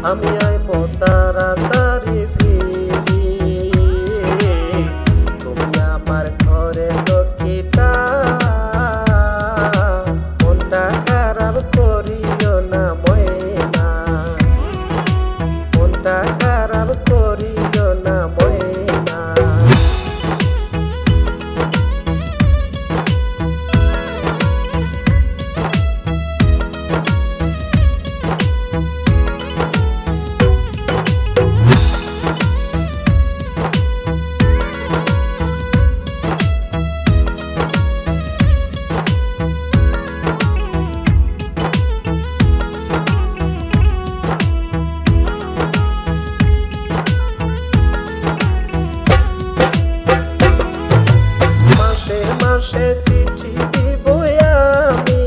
আমি আইব তাড়াতাড়ি ফিরি, তুমি আমার ঘরে লক্ষ্মীটা, মনটা খারাপ করিও না ময়না, মনটা খারাপ করিও না ময়না। মাসে চিঠি দিব আমি,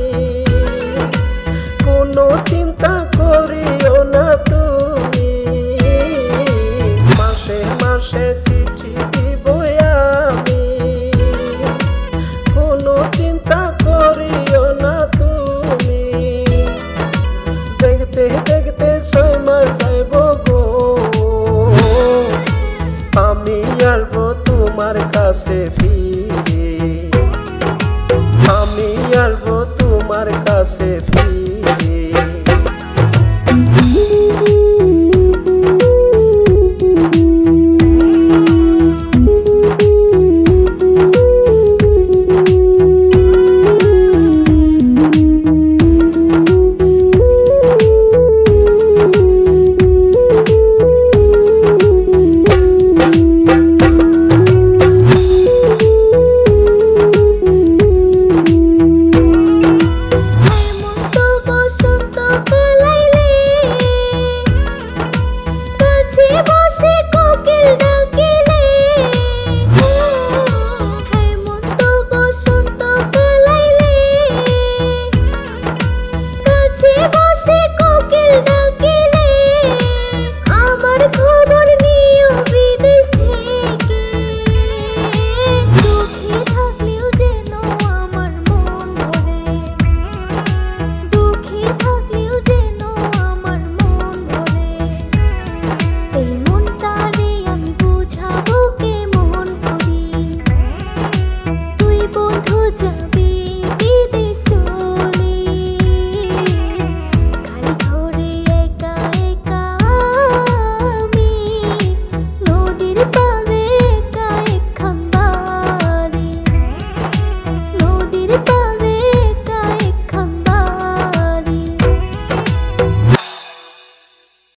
কোনো চিন্তা করিও না তুমি, মাসে মাসে চিঠি দিব আমি, কোনো চিন্তা করিও না তুমি, দেখতে দেখতে 6 মাস যাইব গো, আমি আসবো তোমার কাছে ফিরে, আমি আসবো তোমার কাছে ফিরে। বসে কোকিল ডাকে